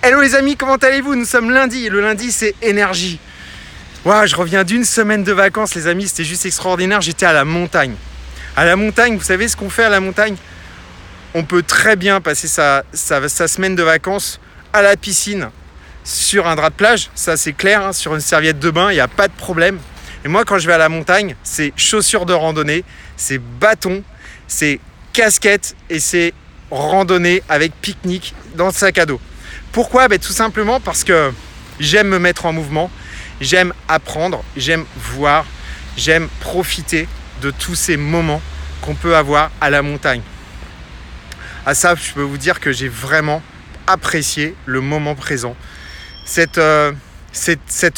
Hello les amis, comment allez-vous? Nous sommes lundi et le lundi c'est énergie. Wow, je reviens d'une semaine de vacances les amis, c'était juste extraordinaire. J'étais à la montagne. À la montagne, vous savez ce qu'on fait à la montagne? On peut très bien passer sa semaine de vacances à la piscine sur un drap de plage, ça c'est clair, hein, sur une serviette de bain, il n'y a pas de problème. Et moi quand je vais à la montagne, c'est chaussures de randonnée, c'est bâton, c'est casquette et c'est randonnée avec pique-nique dans le sac à dos. Pourquoi? Tout simplement parce que j'aime me mettre en mouvement, j'aime apprendre, j'aime voir, j'aime profiter de tous ces moments qu'on peut avoir à la montagne. À ça, je peux vous dire que j'ai vraiment apprécié le moment présent. Cette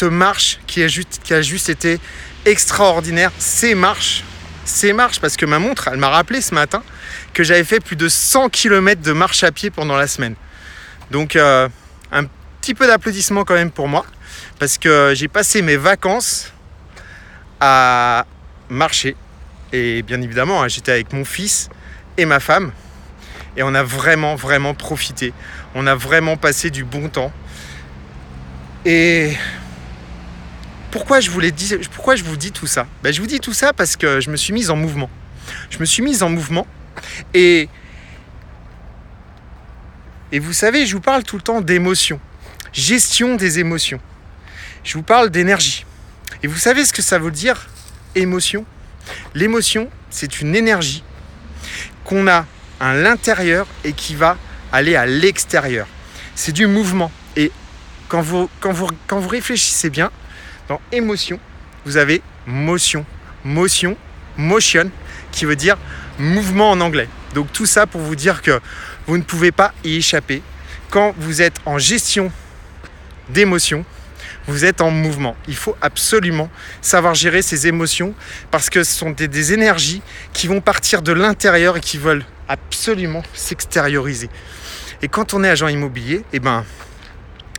marche qui a juste été extraordinaire. Ces marches, parce que ma montre, elle m'a rappelé ce matin que j'avais fait plus de 100 km de marche à pied pendant la semaine. Donc un petit peu d'applaudissements quand même pour moi, parce que j'ai passé mes vacances à marcher. Et bien évidemment, j'étais avec mon fils et ma femme. Et on a vraiment profité. On a vraiment passé du bon temps. Et pourquoi je vous dis tout ça? Je vous dis tout ça parce que je me suis mise en mouvement. Et vous savez, je vous parle tout le temps d'émotions. Gestion des émotions. Je vous parle d'énergie. Et vous savez ce que ça veut dire, émotion? L'émotion, c'est une énergie qu'on a à l'intérieur et qui va aller à l'extérieur. C'est du mouvement. Et quand vous réfléchissez bien, dans émotion, vous avez motion, qui veut dire mouvement en anglais. Donc tout ça pour vous dire que vous ne pouvez pas y échapper. Quand vous êtes en gestion d'émotions, vous êtes en mouvement. Il faut absolument savoir gérer ces émotions parce que ce sont des énergies qui vont partir de l'intérieur et qui veulent absolument s'extérioriser. Et quand on est agent immobilier,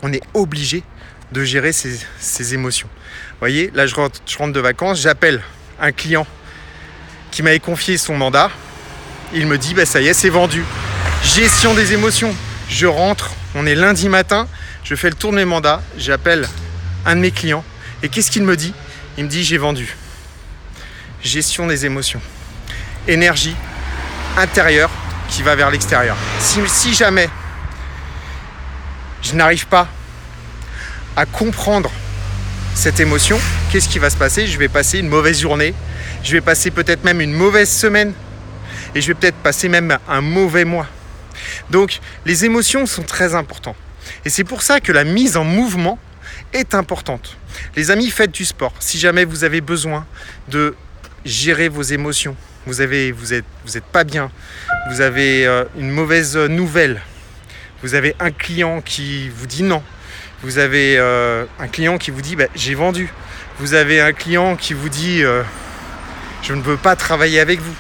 on est obligé de gérer ces émotions. Vous voyez, là je rentre de vacances, j'appelle un client qui m'avait confié son mandat. Il me dit, ça y est, c'est vendu. Gestion des émotions. Je rentre, on est lundi matin, je fais le tour de mes mandats, j'appelle un de mes clients. Et qu'est-ce qu'il me dit? Il me dit, j'ai vendu. Gestion des émotions. Énergie intérieure qui va vers l'extérieur. Si jamais je n'arrive pas à comprendre cette émotion, qu'est-ce qui va se passer? Je vais passer une mauvaise journée, je vais passer peut-être même une mauvaise semaine et je vais peut-être passer même un mauvais mois. Donc les émotions sont très importantes et c'est pour ça que la mise en mouvement est importante. Les amis, faites du sport. Si jamais vous avez besoin de gérer vos émotions, vous êtes pas bien, vous avez une mauvaise nouvelle, vous avez un client qui vous dit non, vous avez un client qui vous dit j'ai vendu, vous avez un client qui vous dit je ne veux pas travailler avec vous.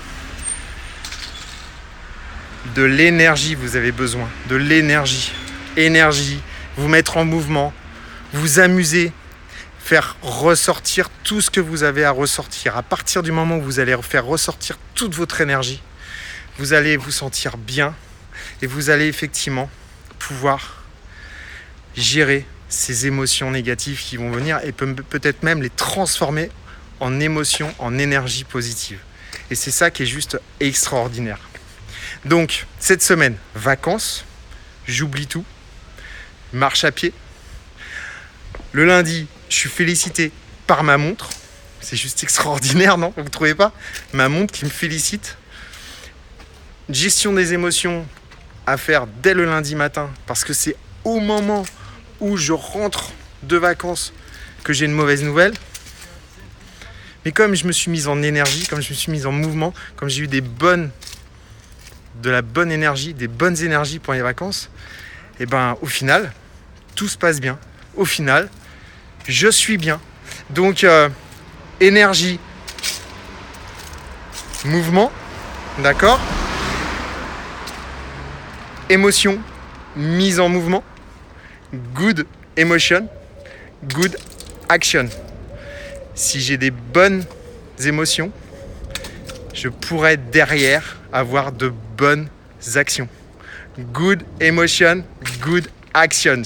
De l'énergie, vous avez besoin, de l'énergie, vous mettre en mouvement, vous amuser, faire ressortir tout ce que vous avez à ressortir. À partir du moment où vous allez faire ressortir toute votre énergie, vous allez vous sentir bien et vous allez effectivement pouvoir gérer ces émotions négatives qui vont venir et peut-être même les transformer en émotions, en énergie positive. Et c'est ça qui est juste extraordinaire. Donc, cette semaine, vacances, j'oublie tout, marche à pied. Le lundi, je suis félicité par ma montre. C'est juste extraordinaire, non? Vous ne trouvez pas? Ma montre qui me félicite. Gestion des émotions à faire dès le lundi matin parce que c'est au moment où je rentre de vacances que j'ai une mauvaise nouvelle. Mais comme je me suis mise en énergie, comme je me suis mise en mouvement, comme j'ai eu de la bonne énergie, des bonnes énergies pour les vacances, au final, tout se passe bien. Au final, je suis bien. Donc, énergie, mouvement, d'accord? Émotion, mise en mouvement. Good emotion, good action. Si j'ai des bonnes émotions, je pourrais derrière avoir de bonnes actions. Good emotion, good actions.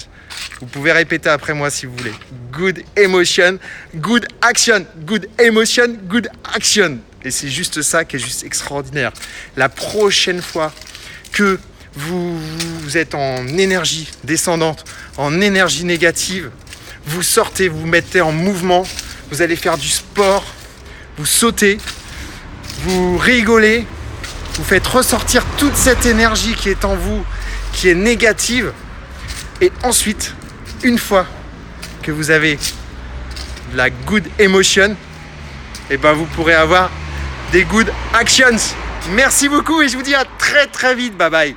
Vous pouvez répéter après moi si vous voulez. Good emotion, good action. Good emotion, good action. Et c'est juste ça qui est juste extraordinaire. La prochaine fois que vous êtes en énergie descendante, en énergie négative, vous sortez, vous mettez en mouvement, vous allez faire du sport, vous sautez, vous rigolez, vous faites ressortir toute cette énergie qui est en vous, qui est négative. Et ensuite, une fois que vous avez la good emotion, et ben vous pourrez avoir des good actions. Merci beaucoup et je vous dis à très très vite. Bye bye.